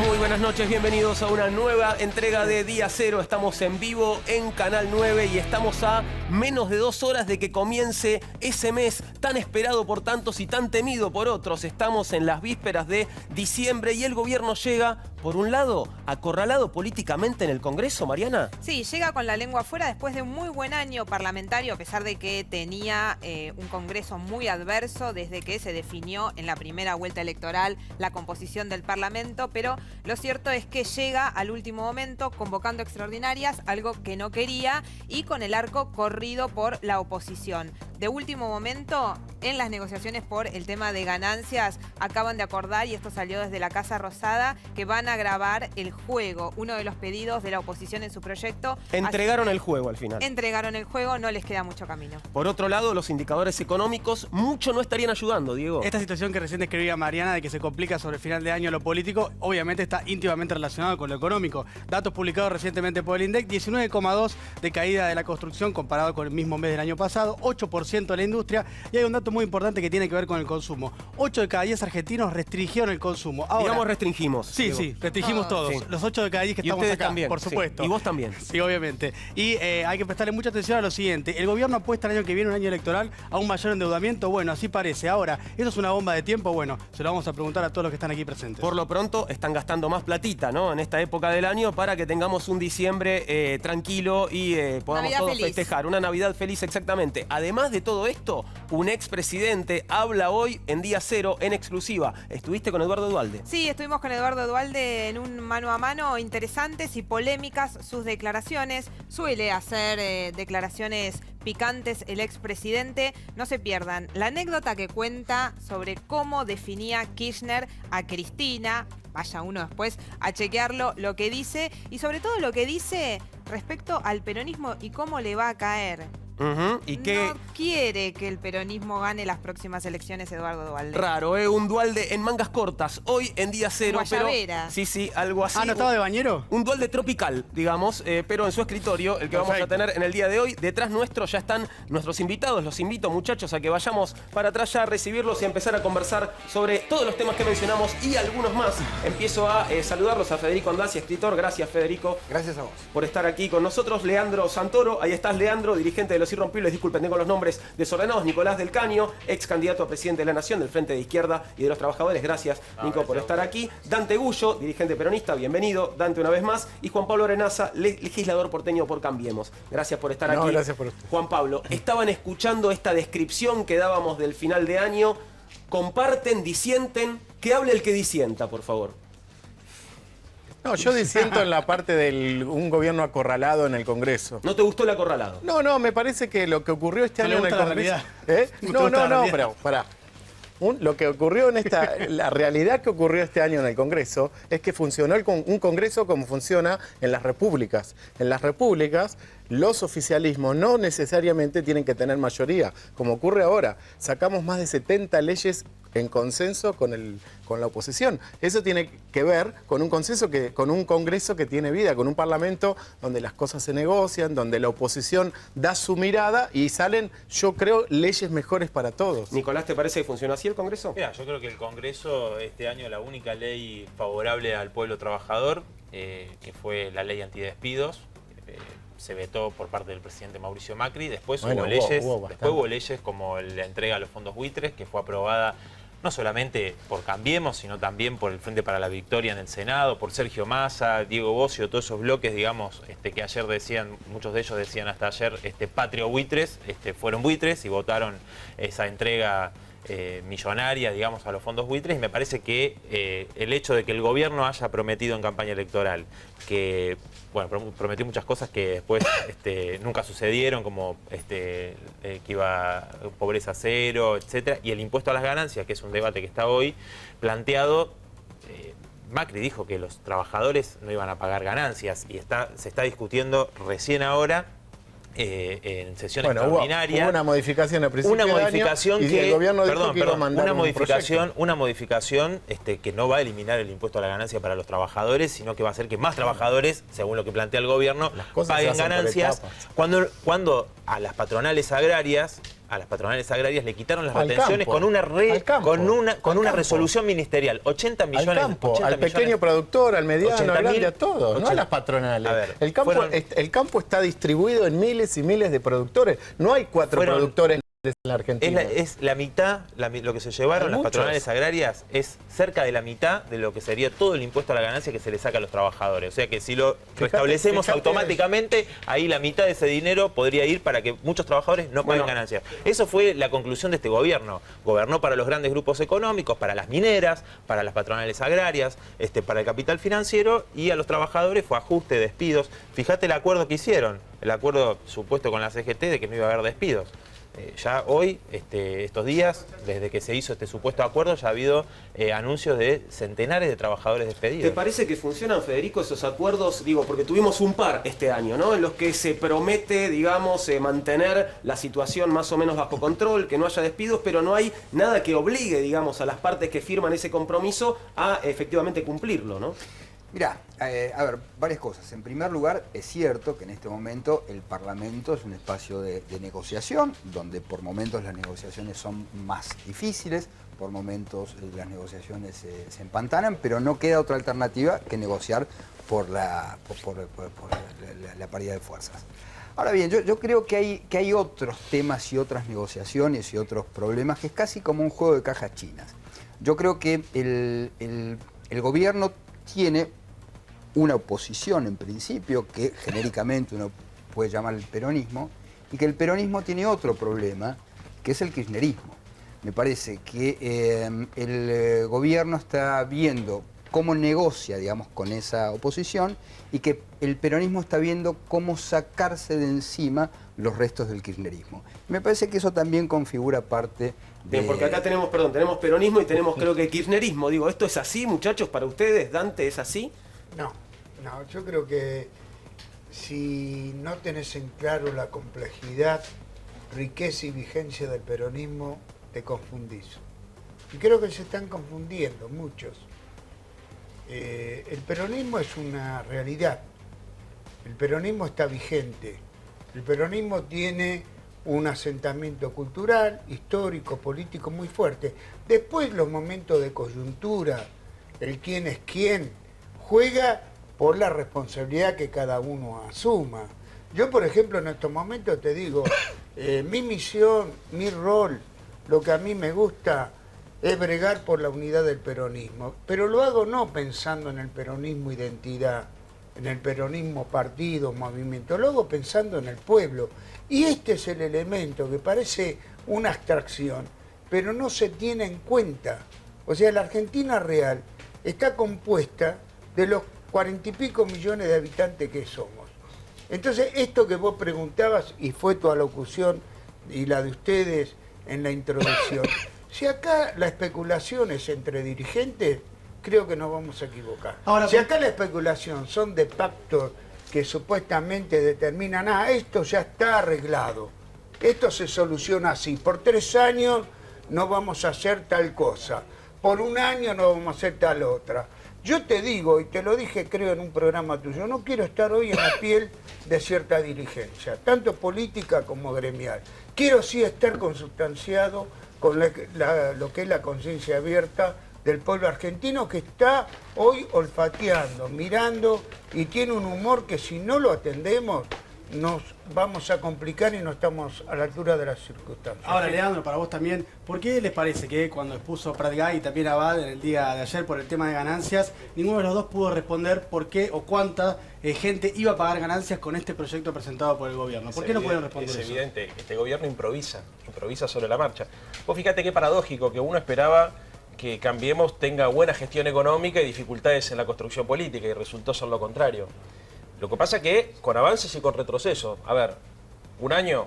Muy buenas noches, bienvenidos a una nueva entrega de Día Cero. Estamos en vivo en Canal 9 y estamos a menos de 2 horas de que comience ese mes tan esperado por tantos y tan temido por otros. Estamos en las vísperas de diciembre y el gobierno llega, por un lado, acorralado políticamente en el Congreso, Mariana. Sí, llega con la lengua afuera después de un muy buen año parlamentario, a pesar de que tenía un Congreso muy adverso desde que se definió en la primera vuelta electoral la composición del Parlamento, pero lo cierto es que llega al último momento convocando extraordinarias, algo que no quería, y con el arco corrido por la oposición. De último momento, en las negociaciones por el tema de ganancias, acaban de acordar, y esto salió desde la Casa Rosada, que van a grabar el juego, uno de los pedidos de la oposición en su proyecto. Entregaron el juego al final. Entregaron el juego, no les queda mucho camino. Por otro lado, los indicadores económicos mucho no estarían ayudando, Diego. Esta situación que recién describía Mariana de que se complica sobre el final de año lo político, obviamente está íntimamente relacionado con lo económico. Datos publicados recientemente por el INDEC, 19,2 de caída de la construcción comparado con el mismo mes del año pasado, 8% de la industria, y hay un dato muy importante que tiene que ver con el consumo. 8 de cada 10 argentinos restringieron el consumo. Ahora, digamos restringimos. Sí, Diego. Sí, restringimos todos. Sí. Los 8 de cada 10 que estamos acá, también, por supuesto. Sí. Y vos también. Sí, obviamente. Y hay que prestarle mucha atención a lo siguiente. El gobierno apuesta el año que viene, un año electoral, a un mayor endeudamiento. Bueno, así parece. Ahora, ¿eso es una bomba de tiempo? Bueno, se lo vamos a preguntar a todos los que están aquí presentes. Por lo pronto, están gastando más platita, ¿no? En esta época del año para que tengamos un diciembre tranquilo y podamos Navidad todos feliz. festejar. Una Navidad feliz, exactamente. Además de todo esto, un expresidente habla hoy en Día Cero en exclusiva. ¿Estuviste con Eduardo Duhalde? Sí, estuvimos con Eduardo Duhalde en un mano a mano, interesantes y polémicas sus declaraciones. Suele hacer declaraciones picantes el expresidente. No se pierdan la anécdota que cuenta sobre cómo definía Kirchner a Cristina. Vaya uno después a chequearlo, lo que dice, y sobre todo lo que dice respecto al peronismo y cómo le va a caer. ¿Y qué? No quiere que el peronismo gane las próximas elecciones, Eduardo Duhalde. Raro, un Duhalde en mangas cortas, hoy en Día Cero. Guayabera. Pero sí, algo así. Ah, ¿no estaba de bañero? Un Duhalde tropical, digamos, pero en su escritorio, el que vamos a tener en el día de hoy. Detrás nuestro ya están nuestros invitados. Los invito, muchachos, a que vayamos para atrás ya a recibirlos y a empezar a conversar sobre todos los temas que mencionamos y algunos más. Empiezo a saludarlos a Federico Andazzi, escritor. Gracias, Federico. Gracias a vos. Por estar aquí con nosotros. Leandro Santoro, ahí estás, Leandro, dirigente de Los Irrompibles, disculpen, tengo los nombres desordenados. Nicolás del Caño, ex candidato a presidente de la Nación del Frente de Izquierda y de los Trabajadores. Gracias, Nico, por estar aquí. Dante Gullo, dirigente peronista, bienvenido, Dante, una vez más. Y Juan Pablo Arenaza, legislador porteño por Cambiemos. Gracias por estar aquí. Gracias por usted. Juan Pablo, estaban escuchando esta descripción que dábamos del final de año. Comparten, disienten. Que hable el que disienta, por favor. No, yo disiento en la parte de un gobierno acorralado en el Congreso. ¿No te gustó el acorralado? No, me parece que lo que ocurrió este año en el Congreso... No, pero pará. Lo que ocurrió en la realidad que ocurrió este año en el Congreso es que funcionó un Congreso como funciona en las repúblicas. En las repúblicas, los oficialismos no necesariamente tienen que tener mayoría, como ocurre ahora. Sacamos más de 70 leyes en consenso con la oposición. Eso tiene que ver con un consenso, con un Congreso que tiene vida, con un Parlamento donde las cosas se negocian, donde la oposición da su mirada y salen, yo creo, leyes mejores para todos. Nicolás, ¿te parece que funciona así el Congreso? Mira, yo creo que el Congreso este año la única ley favorable al pueblo trabajador, que fue la ley antidespidos, se vetó por parte del presidente Mauricio Macri. Después hubo leyes como la entrega a los fondos buitres, que fue aprobada no solamente por Cambiemos, sino también por el Frente para la Victoria en el Senado, por Sergio Massa, Diego Bocio, todos esos bloques, digamos, que ayer decían, muchos de ellos decían hasta ayer, patrio buitres, fueron buitres y votaron esa entrega millonaria, digamos, a los fondos buitres. Y me parece que el hecho de que el gobierno haya prometido en campaña electoral que, bueno, prometió muchas cosas que después nunca sucedieron, como que iba pobreza cero, etcétera, y el impuesto a las ganancias, que es un debate que está hoy planteado. Macri dijo que los trabajadores no iban a pagar ganancias y se está discutiendo recién ahora en sesión extraordinaria. Hubo una modificación al principio del año y el gobierno dijo que iba a mandar una modificación que no va a eliminar el impuesto a la ganancia para los trabajadores, sino que va a hacer que más trabajadores, según lo que plantea el gobierno, paguen ganancias. Cuando a las patronales agrarias a las patronales agrarias le quitaron las Al retenciones campo. con una Al campo. con una Al campo. resolución ministerial. 80 millones. Al campo, 80 al millones. pequeño productor, al mediano, 80.000, al grande, a todos, no a 80. las patronales. A ver, el campo está distribuido en miles y miles de productores. No hay 4 productores en la Argentina. Es la mitad, lo que se llevaron Hay las muchos. patronales agrarias es cerca de la mitad de lo que sería todo el impuesto a la ganancia que se le saca a los trabajadores. O sea que si lo restablecemos fíjate automáticamente, ahí la mitad de ese dinero podría ir para que muchos trabajadores no paguen ganancias. Eso fue la conclusión de este gobierno. Gobernó para los grandes grupos económicos, para las mineras, para las patronales agrarias, para el capital financiero, y a los trabajadores fue ajuste, despidos. Fíjate el acuerdo que hicieron, el acuerdo supuesto con la CGT de que no iba a haber despidos. Ya hoy, estos días, desde que se hizo este supuesto acuerdo, ya ha habido anuncios de centenares de trabajadores despedidos. ¿Te parece que funcionan, Federico, esos acuerdos? Digo, porque tuvimos un par este año, ¿no? En los que se promete, digamos, mantener la situación más o menos bajo control, que no haya despidos, pero no hay nada que obligue, digamos, a las partes que firman ese compromiso a efectivamente cumplirlo, ¿no? Mirá, a ver, varias cosas. En primer lugar, es cierto que en este momento el Parlamento es un espacio de negociación, donde por momentos las negociaciones son más difíciles, por momentos las negociaciones se empantanan, pero no queda otra alternativa que negociar por la paridad de fuerzas. Ahora bien, yo creo que hay otros temas y otras negociaciones y otros problemas que es casi como un juego de cajas chinas. Yo creo que el gobierno tiene una oposición en principio que genéricamente uno puede llamar el peronismo, y que el peronismo tiene otro problema, que es el kirchnerismo. Me parece que el gobierno está viendo cómo negocia, digamos, con esa oposición, y que el peronismo está viendo cómo sacarse de encima los restos del kirchnerismo. Me parece que eso también configura parte de... Bien, porque acá tenemos peronismo y tenemos, creo que, kirchnerismo. Digo, ¿esto es así, muchachos, para ustedes? ¿Dante, es así? No, yo creo que si no tenés en claro la complejidad, riqueza y vigencia del peronismo, te confundís. Y creo que se están confundiendo muchos. El peronismo es una realidad. El peronismo está vigente. El peronismo tiene un asentamiento cultural, histórico, político muy fuerte. Después los momentos de coyuntura, el quién es quién, juega por la responsabilidad que cada uno asuma. Yo, por ejemplo, en estos momentos te digo, mi misión, mi rol, lo que a mí me gusta es bregar por la unidad del peronismo. Pero lo hago no pensando en el peronismo identidad, en el peronismo partido, movimiento, lo hago pensando en el pueblo. Y este es el elemento que parece una abstracción, pero no se tiene en cuenta. O sea, la Argentina real está compuesta de los 40 y pico millones de habitantes que somos. Entonces, esto que vos preguntabas, y fue tu alocución y la de ustedes en la introducción, si acá la especulación es entre dirigentes, creo que nos vamos a equivocar. Ahora, si acá la especulación son de pactos que supuestamente determinan, esto ya está arreglado, esto se soluciona así, por 3 años no vamos a hacer tal cosa, por 1 año no vamos a hacer tal otra. Yo te digo, y te lo dije creo en un programa tuyo, no quiero estar hoy en la piel de cierta dirigencia, tanto política como gremial. Quiero sí estar consubstanciado con lo que es la conciencia abierta del pueblo argentino, que está hoy olfateando, mirando, y tiene un humor que si no lo atendemos nos vamos a complicar y no estamos a la altura de las circunstancias. Ahora, Leandro, para vos también, ¿por qué les parece que cuando expuso Pratgay y también Abad en el día de ayer por el tema de ganancias, ninguno de los dos pudo responder por qué o cuánta gente iba a pagar ganancias con este proyecto presentado por el gobierno? ¿Por qué no pueden responder eso? Es evidente, este gobierno improvisa sobre la marcha. Vos fíjate qué paradójico, que uno esperaba que Cambiemos tenga buena gestión económica y dificultades en la construcción política, y resultó ser lo contrario. Lo que pasa es que con avances y con retrocesos. A ver, 1 año,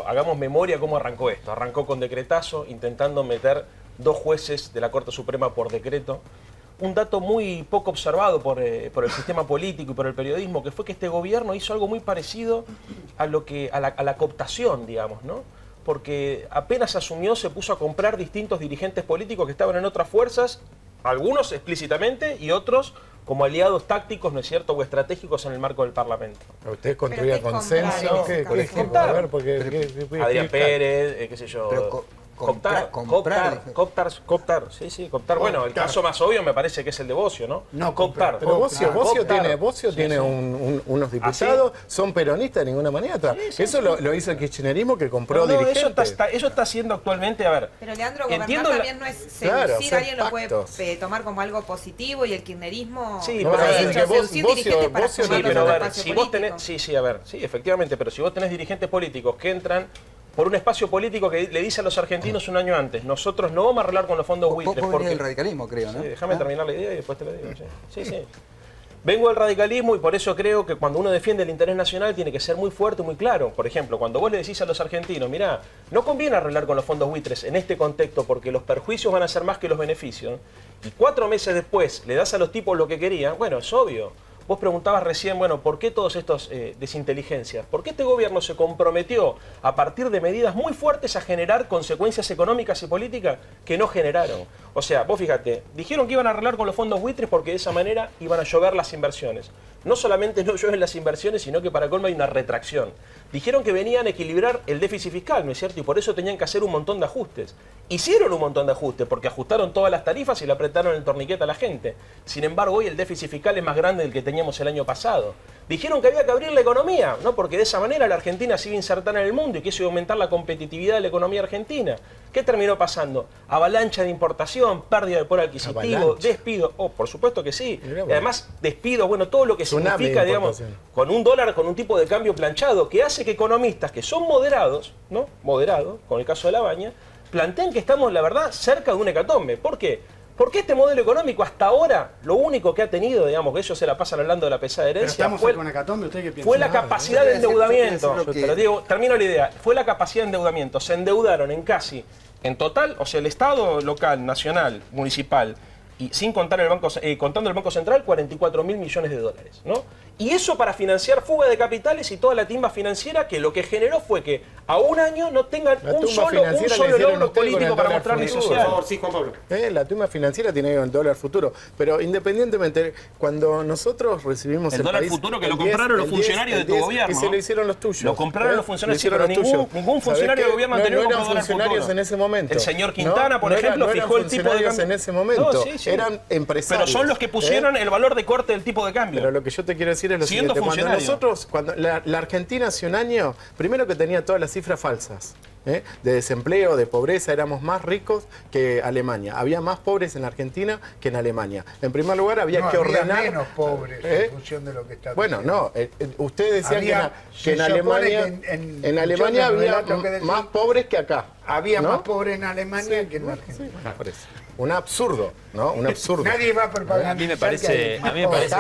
hagamos memoria cómo arrancó esto. Arrancó con decretazo, intentando meter 2 jueces de la Corte Suprema por decreto. Un dato muy poco observado por el sistema político y por el periodismo, que fue que este gobierno hizo algo muy parecido a la cooptación, digamos, ¿no? Porque apenas asumió, se puso a comprar distintos dirigentes políticos que estaban en otras fuerzas, algunos explícitamente y otros como aliados tácticos, ¿no es cierto?, o estratégicos en el marco del Parlamento. ¿Usted construía consenso? ¿Qué? Comprar. A ver, porque... Adrián Pérez, qué sé yo... Pero Cooptar, sí, cooptar. Bueno, el caso más obvio me parece que es el de Bocio, ¿no? No, cooptar. Pero Bocio tiene unos diputados, son peronistas de ninguna manera. Eso lo hizo el kirchnerismo que compró dirigentes. Eso está haciendo actualmente, a ver. Pero Leandro, gobernar también no es seducir, alguien lo puede tomar como algo positivo y el kirchnerismo... Sí, no, pero seducir dirigentes para sí, pero a ver, si vos tenés... Sí, efectivamente, pero si vos tenés dirigentes políticos que entran por un espacio político que le dice a los argentinos un año antes, nosotros no vamos a arreglar con los fondos buitres. Vos venís del radicalismo, creo, ¿no? Sí, déjame terminar la idea y después te lo digo. Sí. Vengo del radicalismo y por eso creo que cuando uno defiende el interés nacional tiene que ser muy fuerte, muy claro. Por ejemplo, cuando vos le decís a los argentinos, mirá, no conviene arreglar con los fondos buitres en este contexto porque los perjuicios van a ser más que los beneficios, y 4 meses después le das a los tipos lo que querían, bueno, es obvio. Vos preguntabas recién, bueno, ¿por qué todas estas desinteligencias? ¿Por qué este gobierno se comprometió a partir de medidas muy fuertes a generar consecuencias económicas y políticas que no generaron? O sea, vos fíjate, dijeron que iban a arreglar con los fondos buitres porque de esa manera iban a llover las inversiones. No solamente no llueven las inversiones, sino que para colmo hay una retracción. Dijeron que venían a equilibrar el déficit fiscal, ¿no es cierto? Y por eso tenían que hacer un montón de ajustes. Hicieron un montón de ajustes porque ajustaron todas las tarifas y le apretaron el torniquete a la gente. Sin embargo, hoy el déficit fiscal es más grande del que teníamos el año pasado. Dijeron que había que abrir la economía, ¿no? Porque de esa manera la Argentina se iba a insertar en el mundo y que eso iba a aumentar la competitividad de la economía argentina. ¿Qué terminó pasando? Avalancha de importación, pérdida de poder adquisitivo, despido. Oh, por supuesto que sí. Y además, despido, bueno, todo lo que significa, digamos, con un dólar, con un tipo de cambio planchado, que hace que economistas que son moderados, ¿no? Moderados, con el caso de La Baña, plantean que estamos, la verdad, cerca de un hecatombe. ¿Por qué? Porque este modelo económico hasta ahora, lo único que ha tenido, digamos, que ellos se la pasan hablando de la pesada herencia, fue la capacidad de endeudamiento. Pero digo, termino la idea, fue la capacidad de endeudamiento. Se endeudaron en total, o sea, el Estado local, nacional, municipal, y sin contar contando el Banco Central, 44.000 millones de dólares, ¿no? Y eso para financiar fuga de capitales y toda la timba financiera, que lo que generó fue que a un año no tengan un solo logro político para mostrar ni social. Por favor, sí, Juan Pablo. La tumba financiera tiene que ver con el dólar futuro. Pero independientemente, cuando nosotros recibimos el dólar futuro que lo compraron los funcionarios de tu gobierno. Y se lo hicieron los tuyos. Lo compraron los funcionarios, pero ningún funcionario del gobierno anterior compró dólar futuro. En ese momento. El señor Quintana, por ejemplo, fijó el tipo de cambio. En ese momento. Eran empresarios. Pero son los que pusieron el valor de corte del tipo de cambio. Pero lo que yo te quiero decir es lo siguiente. Cuando la Argentina hace un año, primero que tenía todas las cifras falsas, de desempleo, de pobreza, éramos más ricos que Alemania. Había más pobres en Argentina que en Alemania. En primer lugar, había que ordenar... Había menos pobres en función de lo que está diciendo. Bueno, no. Ustedes decían que en Alemania, en Alemania había más pobres que acá. Había más pobres en Alemania que en Argentina. Un absurdo, ¿no? Un absurdo. Nadie va a propaganda. A mí me parece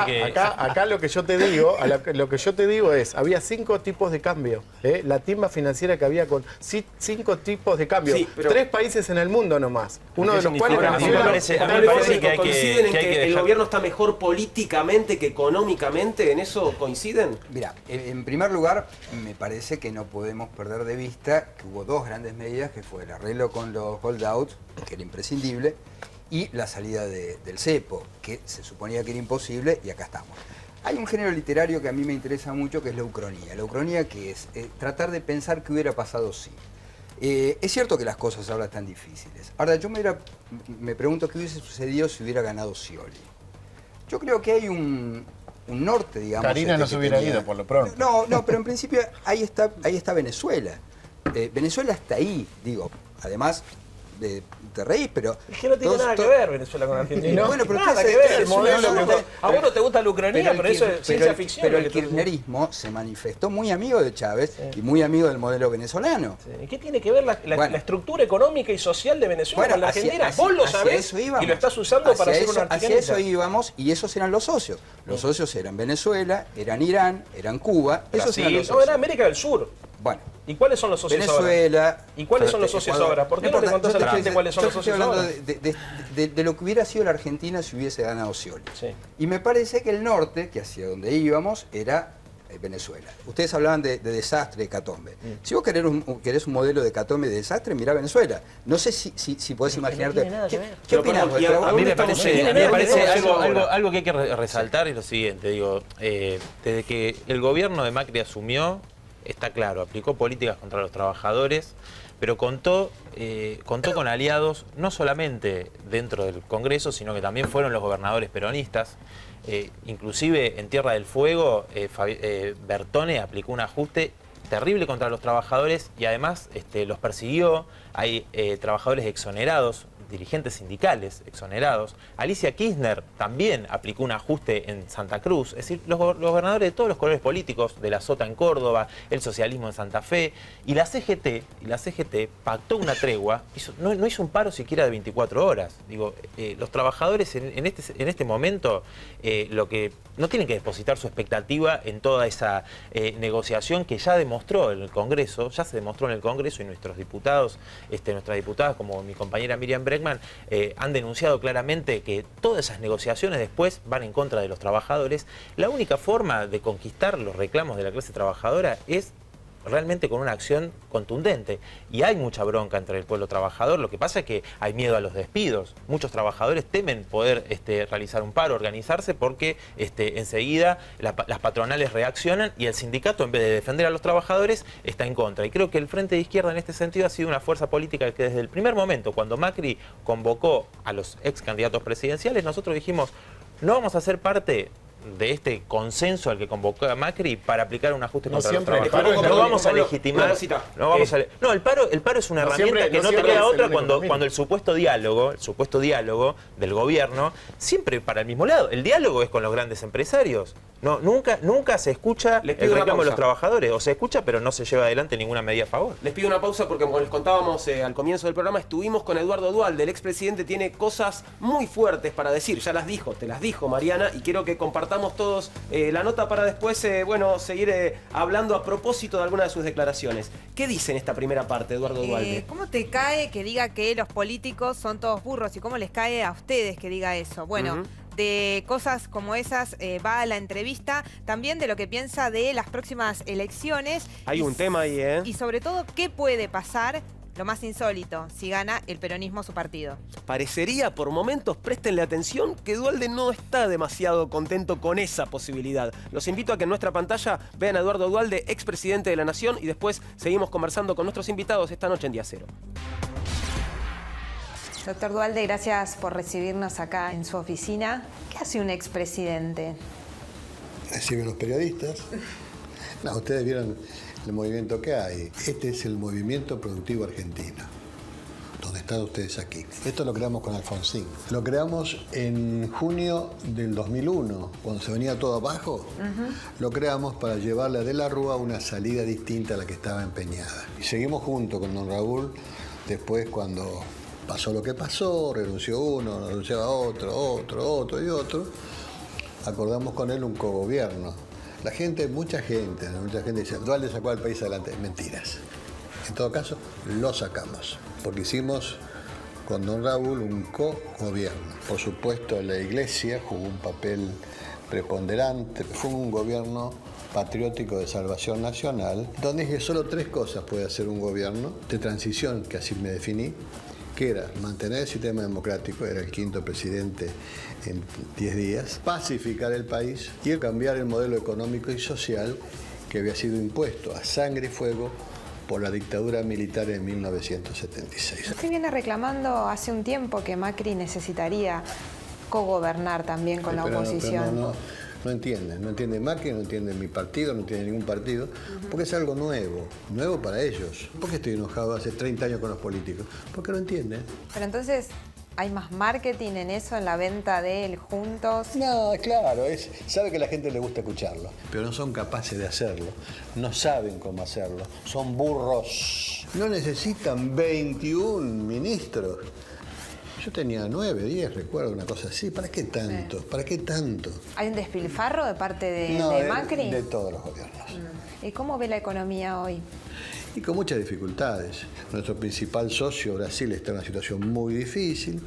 que... Acá lo que yo te digo, es, había 5 tipos de cambio. La timba financiera que había con 5 tipos de cambio. Sí, 3 países en el mundo nomás. Uno de los cuales... A mí me parece que coinciden en que el gobierno está mejor políticamente que económicamente. ¿En eso coinciden? Mira, en primer lugar, me parece que no podemos perder de vista que hubo 2 grandes medidas, que fue el arreglo con los holdouts, que era imprescindible, y la salida del cepo, que se suponía que era imposible, y acá estamos. Hay un género literario que a mí me interesa mucho, que es la ucronía. La ucronía, que es tratar de pensar qué hubiera pasado si. Es cierto que las cosas ahora están difíciles. Ahora, yo me pregunto qué hubiese sucedido si hubiera ganado Scioli. Yo creo que hay un norte, digamos... Karina no se hubiera ido, por lo pronto. No, pero en principio ahí está Venezuela. Venezuela está ahí, digo, además... Te reís, pero... Es que no tiene nada que ver Venezuela con Argentina. No, bueno, pero nada que ver. A vos no te gusta la ucrania, pero eso es ciencia ficción. Pero el kirchnerismo se manifestó muy amigo de Chávez y muy amigo del modelo venezolano. Sí. ¿Qué tiene que ver la estructura económica y social de Venezuela con la Argentina? Vos lo sabés y lo estás usando para hacer una Hacia eso íbamos, y esos eran los socios. Los socios eran Venezuela, eran Irán, eran Cuba. Esos eran los socios. No, era América del Sur. Bueno. ¿Y cuáles son los socios Venezuela, ahora? ¿Y cuáles son los socios ahora? ¿Por qué no le contás a la gente cuáles son los socios ahora? De lo que hubiera sido la Argentina si hubiese ganado Scioli. Sí. Y me parece que el norte, que hacia donde íbamos, era Venezuela. Ustedes hablaban de desastre, de hecatombe. Si vos querés un modelo de hecatombe, de desastre, mirá Venezuela. No sé si podés imaginarte. ¿Qué opinás? A mí me parece algo que hay que resaltar es lo siguiente. Digo, desde que el gobierno de Macri asumió, está claro, aplicó políticas contra los trabajadores, pero contó con aliados no solamente dentro del Congreso, sino que también fueron los gobernadores peronistas. Inclusive en Tierra del Fuego, Bertone aplicó un ajuste terrible contra los trabajadores y además los persiguió. Hay trabajadores exonerados, dirigentes sindicales exonerados. Alicia Kirchner también aplicó un ajuste en Santa Cruz. Es decir, los gobernadores de todos los colores políticos, de la Sota en Córdoba, el socialismo en Santa Fe, y la CGT pactó una tregua, no hizo un paro siquiera de 24 horas. Digo, los trabajadores en este momento lo que no tienen que depositar su expectativa en toda esa negociación que ya demostró en el Congreso, y nuestros diputados, nuestras diputadas como mi compañera Miriam Breckman, han denunciado claramente que todas esas negociaciones después van en contra de los trabajadores. La única forma de conquistar los reclamos de la clase trabajadora es realmente con una acción contundente. Y hay mucha bronca entre el pueblo trabajador. Lo que pasa es que hay miedo a los despidos. Muchos trabajadores temen poder realizar un paro, organizarse, porque enseguida las patronales reaccionan y el sindicato, en vez de defender a los trabajadores, está en contra. Y creo que el Frente de Izquierda en este sentido ha sido una fuerza política que desde el primer momento, cuando Macri convocó a los ex candidatos presidenciales, nosotros dijimos, no vamos a ser parte de este consenso al que convocó a Macri para aplicar un ajuste contra los trabajadores. No vamos a legitimar. No, el paro es una herramienta que no te queda otra cuando el supuesto diálogo del gobierno, siempre para el mismo lado. El diálogo es con los grandes empresarios. No, nunca se escucha el reclamo de los trabajadores. O se escucha, pero no se lleva adelante ninguna medida a favor. Les pido una pausa porque, como les contábamos al comienzo del programa, estuvimos con Eduardo Duhalde. El expresidente tiene cosas muy fuertes para decir. Ya te las dijo Mariana, y quiero que compartamos todos la nota para después, seguir hablando a propósito de algunas de sus declaraciones. ¿Qué dice en esta primera parte, Eduardo Duhalde? ¿Cómo te cae que diga que los políticos son todos burros? ¿Y cómo les cae a ustedes que diga eso? Bueno, de cosas como esas va a la entrevista, también de lo que piensa de las próximas elecciones. Hay un tema ahí, ¿eh? Y sobre todo, ¿qué puede pasar? Lo más insólito, si gana el peronismo su partido. Parecería, por momentos, préstenle atención, que Duhalde no está demasiado contento con esa posibilidad. Los invito a que en nuestra pantalla vean a Eduardo Duhalde, expresidente de la Nación, y después seguimos conversando con nuestros invitados esta noche en Día Cero. Doctor Duhalde, gracias por recibirnos acá en su oficina. ¿Qué hace un expresidente? Reciben los periodistas. No, ustedes vieron el movimiento que hay. Este es el movimiento productivo argentino, donde están ustedes aquí. Esto lo creamos con Alfonsín. Lo creamos en junio del 2001, cuando se venía todo abajo. Lo creamos para llevarle a De la Rúa una salida distinta a la que estaba empeñada. Y seguimos junto con don Raúl después, cuando pasó lo que pasó, renunció uno, renunciaba otro y otro. Acordamos con él un cogobierno. Mucha gente dice, Duhalde sacó al país adelante. Mentiras. En todo caso, lo sacamos, porque hicimos con don Raúl un cogobierno. Por supuesto, la Iglesia jugó un papel preponderante. Fue un gobierno patriótico de salvación nacional, donde dije solo 3 cosas puede hacer un gobierno de transición, que así me definí, que era mantener el sistema democrático, era el 5º presidente en 10 días, pacificar el país y cambiar el modelo económico y social que había sido impuesto a sangre y fuego por la dictadura militar en 1976. Usted viene reclamando hace un tiempo que Macri necesitaría cogobernar también con la oposición. No entiende Macri, no entiende mi partido, no entiende ningún partido, porque es algo nuevo para ellos. ¿Por qué estoy enojado hace 30 años con los políticos? Porque no entienden. Pero entonces, ¿hay más marketing en eso, en la venta de él juntos? No, claro, sabe que a la gente le gusta escucharlo, pero no son capaces de hacerlo, no saben cómo hacerlo, son burros. No necesitan 21 ministros. Yo tenía 9, 10, recuerdo, una cosa así. ¿Para qué tanto? ¿Para qué tanto? ¿Hay un despilfarro de parte de Macri? De todos los gobiernos. ¿Y cómo ve la economía hoy? y con muchas dificultades. Nuestro principal socio, Brasil, está en una situación muy difícil.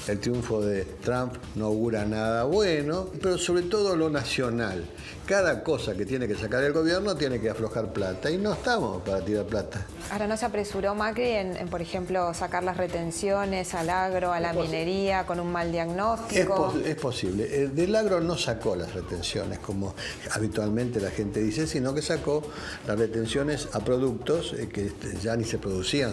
El triunfo de Trump no augura nada bueno, pero sobre todo lo nacional. Cada cosa que tiene que sacar el gobierno tiene que aflojar plata y no estamos para tirar plata. Ahora, ¿no se apresuró Macri en, por ejemplo, sacar las retenciones al agro, a la minería, con un mal diagnóstico? Es posible. Del agro no sacó las retenciones, como habitualmente la gente dice, sino que sacó las retenciones a productos que ya ni se producían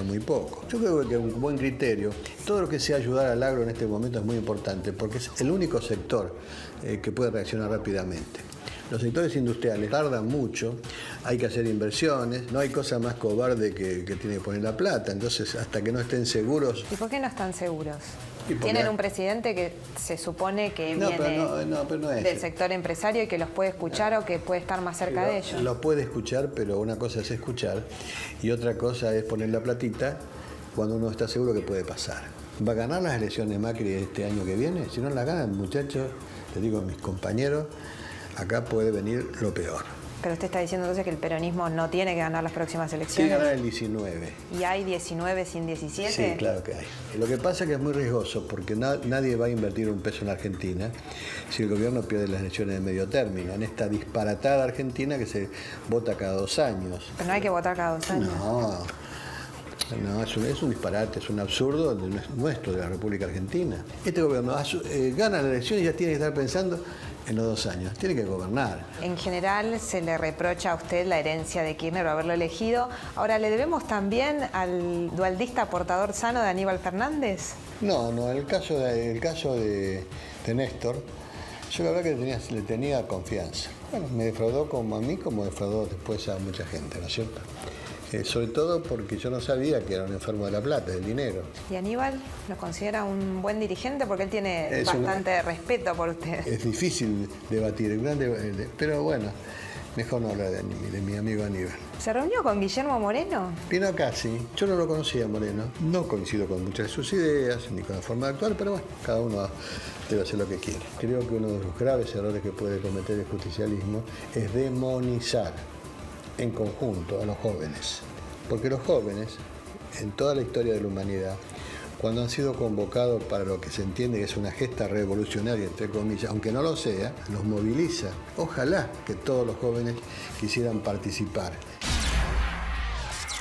muy poco. Yo creo que un buen criterio, todo lo que sea ayudar al agro en este momento es muy importante, porque es el único sector que puede reaccionar rápidamente. Los sectores industriales tardan mucho, hay que hacer inversiones, no hay cosa más cobarde que tiene que poner la plata, entonces hasta que no estén seguros... ¿Y por qué no están seguros? Tienen un presidente que se supone que viene del sector empresario y que los puede escuchar o que puede estar más cerca de ellos. Los puede escuchar, pero una cosa es escuchar y otra cosa es poner la platita cuando uno está seguro que puede pasar. ¿Va a ganar las elecciones Macri este año que viene? Si no las ganan, muchachos, les digo a mis compañeros, acá puede venir lo peor. Pero usted está diciendo entonces que el peronismo no tiene que ganar las próximas elecciones. Tiene que ganar el 19. ¿Y hay 19 sin 17? Sí, claro que hay. Lo que pasa es que es muy riesgoso porque nadie va a invertir un peso en Argentina si el gobierno pierde las elecciones de medio término, en esta disparatada Argentina que se vota cada 2 años. Pero no hay que votar cada 2 años. No, es un disparate, es un absurdo nuestro, de la República Argentina. Este gobierno gana la elección y ya tiene que estar pensando en los 2 años, tiene que gobernar. En general se le reprocha a usted la herencia de Kirchner o haberlo elegido. Ahora, ¿le debemos también al dualdista portador sano de Aníbal Fernández? No, el caso de Néstor, yo la verdad que le tenía confianza. Bueno, me defraudó como a mí, como defraudó después a mucha gente, ¿no es cierto? Sobre todo porque yo no sabía que era un enfermo de la plata, del dinero. ¿Y Aníbal lo considera un buen dirigente? Porque él tiene bastante respeto por usted. Es difícil debatir, pero bueno, mejor no hablar de mi amigo Aníbal. ¿Se reunió con Guillermo Moreno? Vino acá, sí. Yo no lo conocía, Moreno. No coincido con muchas de sus ideas, ni con la forma de actuar, pero bueno, cada uno debe hacer lo que quiere. Creo que uno de los graves errores que puede cometer el justicialismo es demonizar en conjunto a los jóvenes, porque los jóvenes, en toda la historia de la humanidad, cuando han sido convocados para lo que se entiende que es una gesta revolucionaria, entre comillas, aunque no lo sea, los moviliza. Ojalá que todos los jóvenes quisieran participar.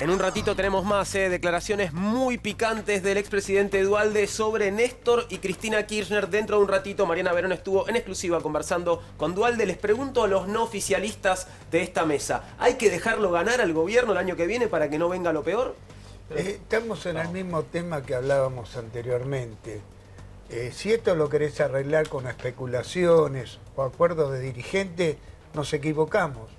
En un ratito tenemos más declaraciones muy picantes del expresidente Duhalde sobre Néstor y Cristina Kirchner. Dentro de un ratito Mariana Verón estuvo en exclusiva conversando con Duhalde. Les pregunto a los no oficialistas de esta mesa, ¿hay que dejarlo ganar al gobierno el año que viene para que no venga lo peor? Estamos en el mismo tema que hablábamos anteriormente. Si esto lo querés arreglar con especulaciones o acuerdos de dirigentes, nos equivocamos.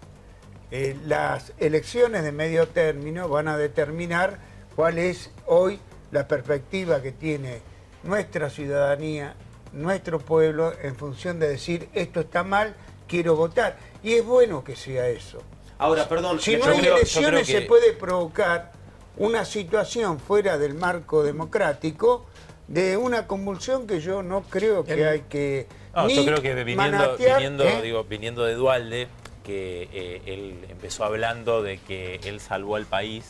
Las elecciones de medio término van a determinar cuál es hoy la perspectiva que tiene nuestra ciudadanía, nuestro pueblo, en función de decir esto está mal, quiero votar. Y es bueno que sea eso. Ahora, perdón, si no hay elecciones se puede provocar una situación fuera del marco democrático de una convulsión que yo no creo que hay que... No, yo creo que viniendo de Duhalde, que él empezó hablando de que él salvó al país,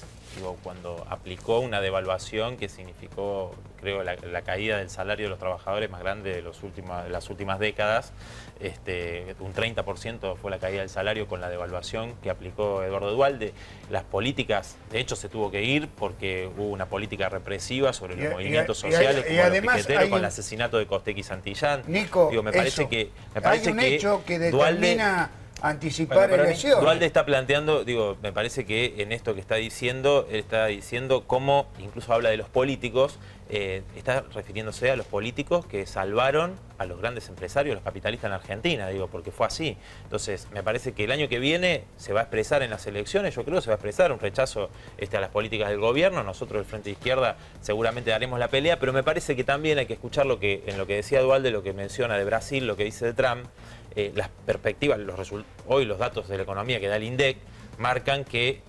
cuando aplicó una devaluación que significó, creo, la caída del salario de los trabajadores más grande de las últimas décadas. Un 30% fue la caída del salario con la devaluación que aplicó Eduardo Duhalde. Las políticas, de hecho, se tuvo que ir porque hubo una política represiva sobre los movimientos sociales, como los piqueteros, con el asesinato de Costec y Santillán. Nico, me parece que hecho que determina anticipar elecciones. Duhalde está planteando, me parece que en esto que está diciendo, él está diciendo cómo, incluso habla de los políticos, está refiriéndose a los políticos que salvaron a los grandes empresarios, los capitalistas en Argentina, porque fue así. Entonces, me parece que el año que viene se va a expresar en las elecciones, yo creo que se va a expresar un rechazo a las políticas del gobierno. Nosotros, el Frente de Izquierda, seguramente daremos la pelea, pero me parece que también hay que escuchar en lo que decía Duhalde, lo que menciona de Brasil, lo que dice de Trump, las perspectivas, hoy los datos de la economía que da el INDEC marcan que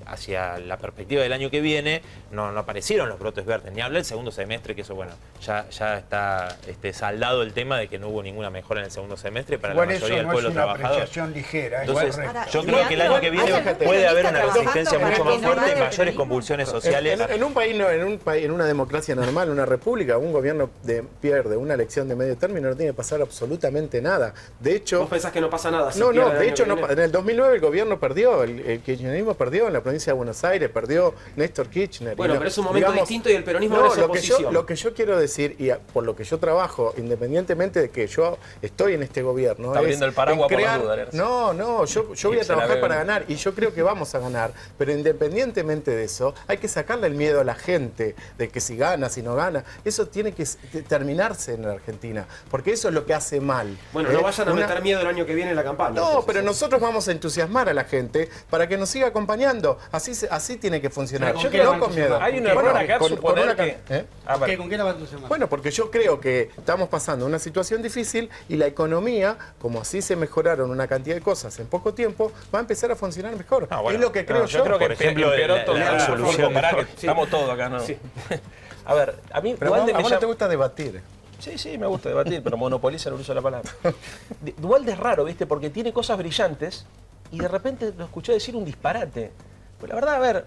hacia la perspectiva del año que viene no aparecieron los brotes verdes, ni habla el segundo semestre, que eso, bueno, ya está saldado el tema de que no hubo ninguna mejora en el segundo semestre para la mayoría del pueblo trabajador. Ligera, entonces, yo creo que el año que viene puede haber una resistencia mucho más fuerte y mayores convulsiones sociales. En una democracia normal, una república, un gobierno pierde una elección de medio término, no tiene que pasar absolutamente nada. De hecho... ¿Vos pensás que no pasa nada? No, de hecho, en el 2009 el gobierno perdió, el kirchnerismo perdió en la provincia de Buenos Aires, perdió Néstor Kirchner. Bueno, pero es un momento distinto y el peronismo ahora es oposición. Lo que yo quiero decir, y por lo que yo trabajo, independientemente de que yo estoy en este gobierno... Está abriendo el paraguas por la duda. No, yo voy a trabajar para ganar y yo creo que vamos a ganar, pero independientemente de eso, hay que sacarle el miedo a la gente de que si gana, si no gana. Eso tiene que terminarse en la Argentina, porque eso es lo que hace mal. Bueno, no vayan a meter miedo el año que viene en la campaña. No, pero nosotros vamos a entusiasmar a la gente para que nos siga acompañando. Así tiene que funcionar. Yo creo con miedo. Hay un error acá suponer que... ¿Con qué la va a entusiasmar? Bueno, porque yo creo que estamos pasando una situación difícil y la economía, como así se mejoraron una cantidad de cosas en poco tiempo, va a empezar a funcionar mejor. Es lo que creo yo. Yo creo que, por ejemplo, la solución... Estamos todos acá, ¿no? Sí. A ver, a mí... Pero a vos no te gusta debatir. Sí, me gusta debatir, pero monopoliza el uso de la palabra. Duhalde es raro, ¿viste? Porque tiene cosas brillantes y de repente lo escuché decir un disparate. Pues la verdad, a ver,